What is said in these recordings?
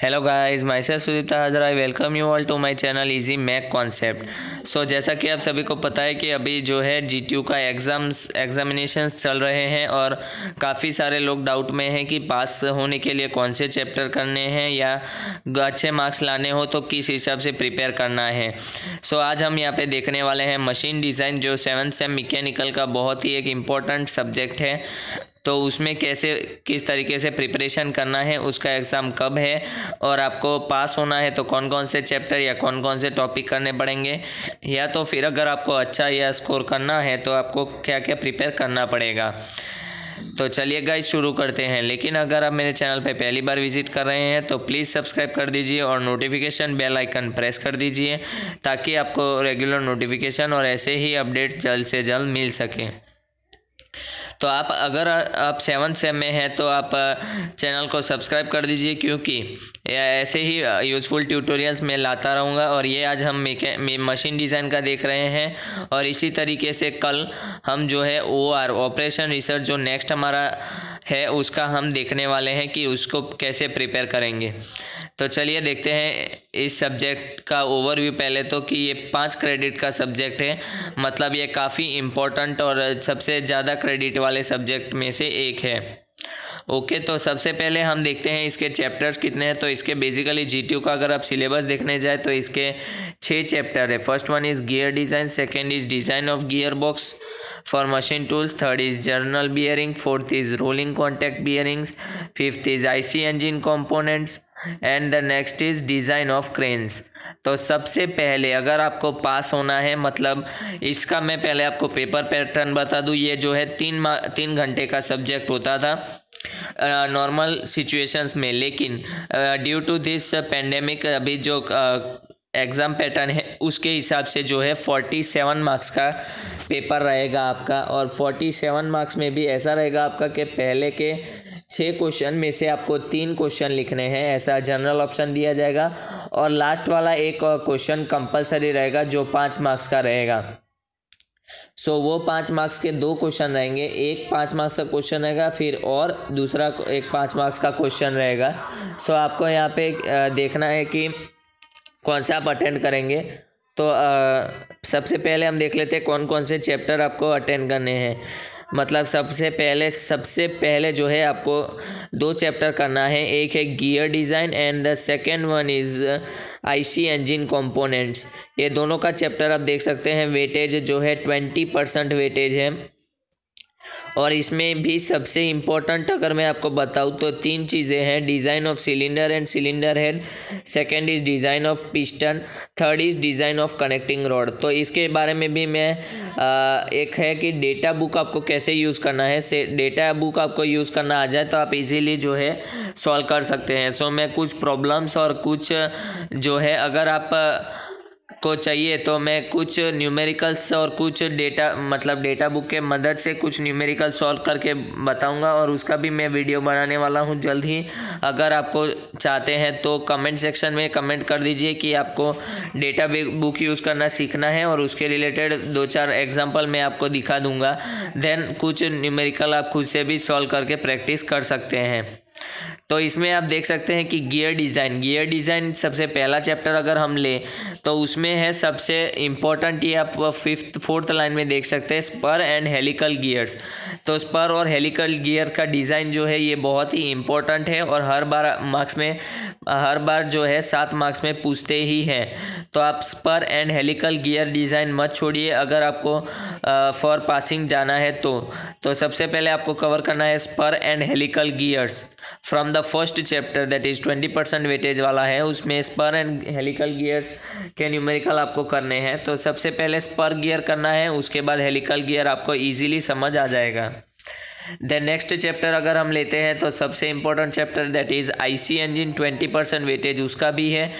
Hello guys, myself Sudipta हाजर। I welcome you all to my channel easy math concept. So जैसा कि आप सभी को पता है कि अभी जो है जीटीयू का एग्जामिनेशंस चल रहे हैं और काफ़ी सारे लोग डाउट में हैं कि पास होने के लिए कौन से चैप्टर करने हैं या अच्छे मार्क्स लाने हो तो किस हिसाब से प्रिपेयर करना है। सो आज हम यहाँ पे देखने वाले हैं मशीन डिज़ाइन, जो 7th सेम मैकेनिकल का बहुत ही एक इम्पॉर्टेंट सब्जेक्ट है। तो उसमें कैसे किस तरीके से प्रिपरेशन करना है, उसका एग्ज़ाम कब है और आपको पास होना है तो कौन कौन से चैप्टर या कौन कौन से टॉपिक करने पड़ेंगे, या तो फिर अगर आपको अच्छा या स्कोर करना है तो आपको क्या क्या प्रिपेयर करना पड़ेगा। तो चलिए गाइस शुरू करते हैं। लेकिन अगर आप मेरे चैनल पे पहली बार विजिट कर रहे हैं तो प्लीज़ सब्सक्राइब कर दीजिए और नोटिफिकेशन बेल आइकन प्रेस कर दीजिए ताकि आपको रेगुलर नोटिफिकेशन और ऐसे ही अपडेट्स जल्द से जल्द मिल सकें। तो अगर आप 7th सेम में हैं तो आप चैनल को सब्सक्राइब कर दीजिए, क्योंकि ऐसे ही यूज़फुल ट्यूटोरियल्स मैं लाता रहूँगा। और ये आज हम मशीन डिज़ाइन का देख रहे हैं और इसी तरीके से कल हम जो है ऑपरेशन रिसर्च जो नेक्स्ट हमारा है उसका हम देखने वाले हैं कि उसको कैसे प्रिपेयर करेंगे। तो चलिए देखते हैं इस सब्जेक्ट का ओवरव्यू पहले तो, कि ये 5 क्रेडिट का सब्जेक्ट है, मतलब ये काफ़ी इम्पोर्टेंट और सबसे ज़्यादा क्रेडिट वाले सब्जेक्ट में से एक है। ओके, तो सबसे पहले हम देखते हैं इसके चैप्टर्स कितने हैं। तो इसके बेसिकली जीटीयू का अगर आप सिलेबस देखने जाए तो इसके 6 चैप्टर है। First one is gear design, second is design of gear box for machine tools, third is journal bearing, fourth is rolling contact bearings, fifth is IC engine components and the next is design of cranes। तो सबसे पहले अगर आपको पास होना है, मतलब इसका मैं पहले आपको पेपर पैटर्न बता दूं। ये जो है 3 घंटे का सब्जेक्ट होता था नॉर्मल सिचुएशंस में, लेकिन ड्यू टू दिस पेंडेमिक अभी जो एग्ज़ाम पैटर्न है उसके हिसाब से जो है 47 मार्क्स का पेपर रहेगा आपका। और 47 मार्क्स में भी ऐसा रहेगा आपका कि पहले के 6 क्वेश्चन में से आपको 3 क्वेश्चन लिखने हैं, ऐसा जनरल ऑप्शन दिया जाएगा। और लास्ट वाला एक क्वेश्चन कंपलसरी रहेगा जो 5 मार्क्स का रहेगा। सो वो 5 मार्क्स के 2 क्वेश्चन रहेंगे, एक 5 मार्क्स का क्वेश्चन रहेगा फिर और दूसरा एक 5 मार्क्स का क्वेश्चन रहेगा। सो आपको यहाँ पे देखना है कि कौन सा आप अटेंड करेंगे। तो सबसे पहले हम देख लेते हैं कौन कौन से चैप्टर आपको अटेंड करने हैं। मतलब सबसे पहले जो है आपको 2 चैप्टर करना है। एक है gear design and the second one is IC engine components. ये दोनों का चैप्टर आप देख सकते हैं। वेटेज जो है 20% वेटेज है। और इसमें भी सबसे इम्पोर्टेंट अगर मैं आपको बताऊँ तो 3 चीज़ें हैं। Design of cylinder and cylinder head, second is design of piston, third is design of connecting rod. तो इसके बारे में भी मैं एक है कि डेटा बुक आपको कैसे यूज़ करना है। से डेटा बुक आपको यूज़ करना आ जाए तो आप इजीली जो है सॉल्व कर सकते हैं। सो मैं कुछ प्रॉब्लम्स और कुछ जो है अगर आप को चाहिए तो मैं कुछ न्यूमेरिकल्स और कुछ डेटा बुक के मदद से कुछ न्यूमेरिकल सॉल्व करके बताऊंगा, और उसका भी मैं वीडियो बनाने वाला हूं जल्द ही। अगर आपको चाहते हैं तो कमेंट सेक्शन में कमेंट कर दीजिए कि आपको डेटा बुक यूज़ करना सीखना है, और उसके रिलेटेड 2-4 एग्जाम्पल मैं आपको दिखा दूंगा। देन कुछ न्यूमेरिकल आप खुद से भी सॉल्व करके प्रैक्टिस कर सकते हैं। तो इसमें आप देख सकते हैं कि गियर डिज़ाइन सबसे पहला चैप्टर अगर हम लें तो उसमें है सबसे इम्पोर्टेंट, ये आप 4th लाइन में देख सकते हैं, स्पर एंड हेलिकल गियर्स। तो स्पर और हेलिकल गियर का डिज़ाइन जो है ये बहुत ही इम्पोर्टेंट है और हर बार जो है 7 मार्क्स में पूछते ही हैं। तो आप spur and helical gear design मत छोड़िए अगर आपको फॉर पासिंग जाना है तो सबसे पहले आपको कवर करना है spur and helical gears from the first chapter, that is 20% weightage वाला है। उसमें स्पर एंड हेलिकल गियर्स के न्यूमेरिकल आपको करने हैं। तो सबसे पहले स्पर गियर करना है, उसके बाद हेलिकल गियर आपको ईजिली समझ आ जाएगा। देन नेक्स्ट चैप्टर अगर हम लेते हैं तो सबसे important chapter that is IC engine, 20% weightage उसका भी है।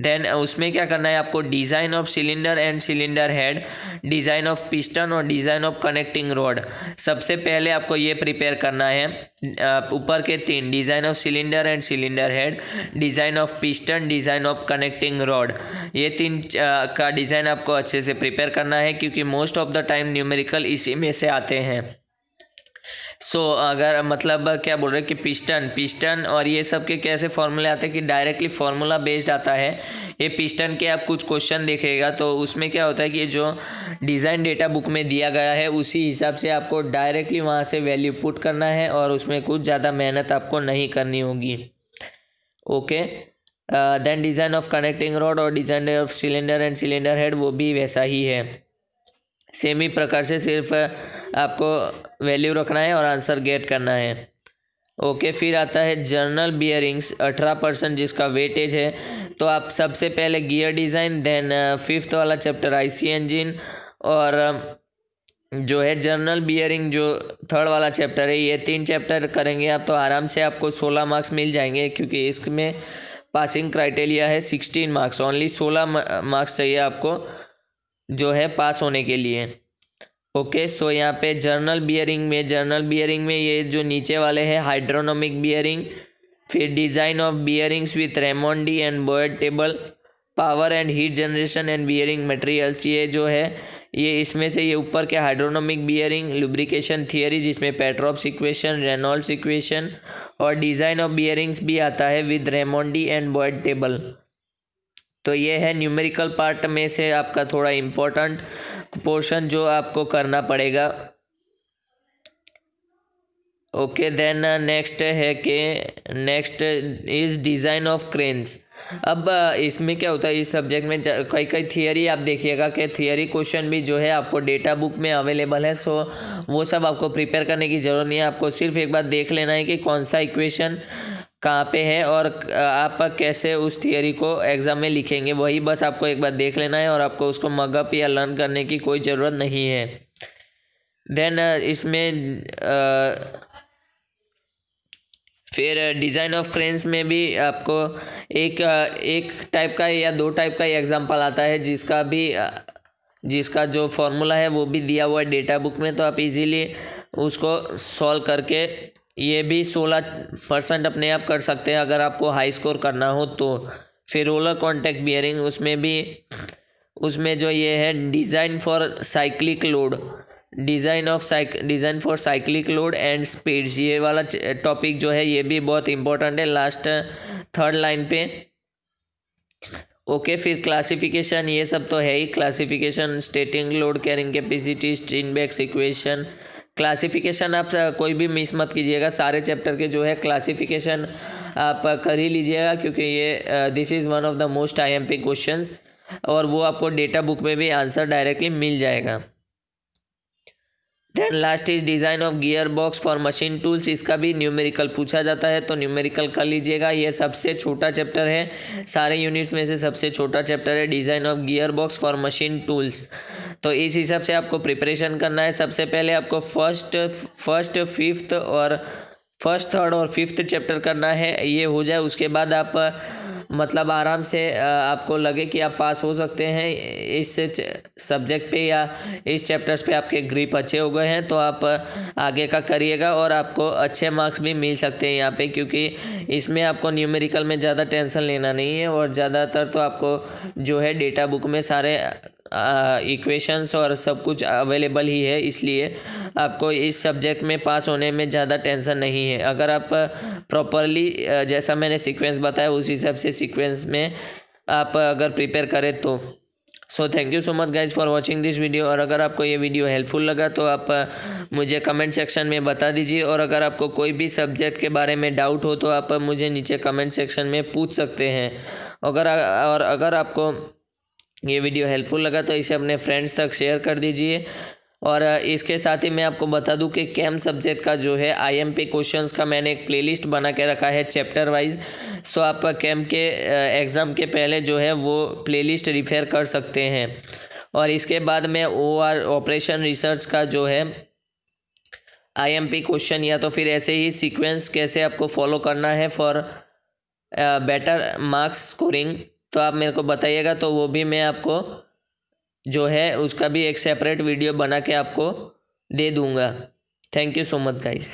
देन उसमें क्या करना है आपको, design of cylinder and cylinder head, design of piston और डिज़ाइन ऑफ कनेक्टिंग रॉड। सबसे पहले आपको ये प्रिपेयर करना है। ऊपर के 3, design of cylinder and cylinder head, design of piston, design of connecting rod, ये 3 का डिज़ाइन आपको अच्छे से प्रिपेयर करना है, क्योंकि most of the time numerical इसी में से आते हैं। अगर मतलब क्या बोल रहे हैं कि पिस्टन और ये सब के कैसे फॉर्मूले आते हैं कि डायरेक्टली फार्मूला बेस्ड आता है। ये पिस्टन के आप कुछ क्वेश्चन देखेगा तो उसमें क्या होता है कि जो डिज़ाइन डेटा बुक में दिया गया है उसी हिसाब से आपको डायरेक्टली वहाँ से वैल्यू पुट करना है और उसमें कुछ ज़्यादा मेहनत आपको नहीं करनी होगी। Okay, then design of connecting rod और design of cylinder and cylinder head वो भी वैसा ही है, सेम ही प्रकार से, सिर्फ आपको वैल्यू रखना है और आंसर गेट करना है। ओके, फिर आता है जर्नल बियरिंग्स 18% जिसका वेटेज है। तो आप सबसे पहले गियर डिज़ाइन, देन 5th वाला चैप्टर आईसी इंजन, और जो है जर्नल बियरिंग जो 3rd वाला चैप्टर है, ये 3 चैप्टर करेंगे आप तो आराम से आपको 16 मार्क्स मिल जाएंगे, क्योंकि इसमें पासिंग क्राइटेरिया है 16 मार्क्स, ओनली 16 मार्क्स चाहिए आपको जो है पास होने के लिए। ओके, सो यहाँ पे जर्नल बियरिंग में ये जो नीचे वाले हैं हाइड्रोनोमिक बियरिंग, फिर design of bearings with Raimondi and Boyd table, power and heat generation and bearing materials, ये जो है ये इसमें से ये ऊपर के हाइड्रोनोमिक बियरिंग, लुब्रिकेशन थियरी जिसमें पेट्रोप्स इक्वेशन, रेनॉल्ड्स इक्वेशन, और डिज़ाइन ऑफ बियरिंग्स भी आता है विद रेमोंडी एंड बॉयड टेबल। तो ये है न्यूमेरिकल पार्ट में से आपका थोड़ा इम्पोर्टेंट पोर्शन जो आपको करना पड़ेगा। ओके, देन नेक्स्ट है कि next is design of cranes. अब इसमें क्या होता है, इस सब्जेक्ट में कई थियरी आप देखिएगा कि थियरी क्वेश्चन भी जो है आपको डेटा बुक में अवेलेबल है। सो वो सब आपको प्रिपेयर करने की ज़रूरत नहीं है, आपको सिर्फ एक बार देख लेना है कि कौन सा इक्वेशन कहाँ पे है और आप कैसे उस थियरी को एग्ज़ाम में लिखेंगे, वही बस आपको एक बार देख लेना है और आपको उसको मगअप या लर्न करने की कोई ज़रूरत नहीं है। देन इसमें फिर डिज़ाइन ऑफ क्रेन्स में भी आपको एक टाइप का या 2 टाइप का एग्जाम्पल आता है जिसका जो फॉर्मूला है वो भी दिया हुआ है डेटा बुक में, तो आप इजीली उसको सॉल्व करके ये भी 16% अपने आप कर सकते हैं अगर आपको हाई स्कोर करना हो तो। फिर रोलर कॉन्टैक्ट बियरिंग, उसमें जो ये है design for cyclic load, design for cyclic load and speeds, ये वाला टॉपिक जो है ये भी बहुत इंपॉर्टेंट है लास्ट 3rd लाइन पे। ओके, फिर क्लासिफिकेशन, ये सब तो है ही, classification, stating load carrying capacity, Steinbeck's equation. Classification आप कोई भी मिस मत कीजिएगा, सारे चैप्टर के जो है क्लासिफिकेशन आप कर ही लीजिएगा, क्योंकि ये this is one of the most IMP questions और वो आपको डेटा बुक में भी आंसर डायरेक्टली मिल जाएगा। Then last is design of gear box for machine tools, इसका भी न्यूमेरिकल पूछा जाता है तो न्यूमेरिकल कर लीजिएगा। ये सबसे छोटा चैप्टर है, सारे यूनिट्स में से सबसे छोटा चैप्टर है design of gear box for machine tools. तो इस हिसाब से आपको प्रिपरेशन करना है। सबसे पहले आपको फर्स्ट, 3rd और 5th चैप्टर करना है, ये हो जाए उसके बाद आप मतलब आराम से आपको लगे कि आप पास हो सकते हैं इस सब्जेक्ट पे या इस चैप्टर्स पे, आपके ग्रिप अच्छे हो गए हैं तो आप आगे का करिएगा और आपको अच्छे मार्क्स भी मिल सकते हैं यहाँ पे, क्योंकि इसमें आपको न्यूमेरिकल में ज़्यादा टेंशन लेना नहीं है और ज़्यादातर तो आपको जो है डेटा बुक में सारे इक्वेशंस और सब कुछ अवेलेबल ही है, इसलिए आपको इस सब्जेक्ट में पास होने में ज़्यादा टेंशन नहीं है अगर आप प्रॉपरली जैसा मैंने सीक्वेंस बताया उस हिसाब से सीक्वेंस में आप अगर प्रिपेयर करें तो। So thank you so much guys for watching this video. और अगर आपको ये वीडियो हेल्पफुल लगा तो आप मुझे कमेंट सेक्शन में बता दीजिए, और अगर आपको कोई भी सब्जेक्ट के बारे में डाउट हो तो आप मुझे नीचे कमेंट सेक्शन में पूछ सकते हैं। अगर आपको ये वीडियो हेल्पफुल लगा तो इसे अपने फ्रेंड्स तक शेयर कर दीजिए। और इसके साथ ही मैं आपको बता दूं कि कैम सब्जेक्ट का जो है IMP क्वेश्चंस का मैंने एक प्लेलिस्ट बना के रखा है चैप्टर वाइज। सो आप कैम के एग्ज़ाम के पहले जो है वो प्लेलिस्ट रिफेयर कर सकते हैं। और इसके बाद में ऑपरेशन रिसर्च का जो है IMP क्वेश्चन या तो फिर ऐसे ही सीक्वेंस कैसे आपको फॉलो करना है फॉर बेटर मार्क्स स्कोरिंग, तो आप मेरे को बताइएगा तो वो भी मैं आपको जो है उसका भी एक सेपरेट वीडियो बना के आपको दे दूँगा। Thank you so much guys.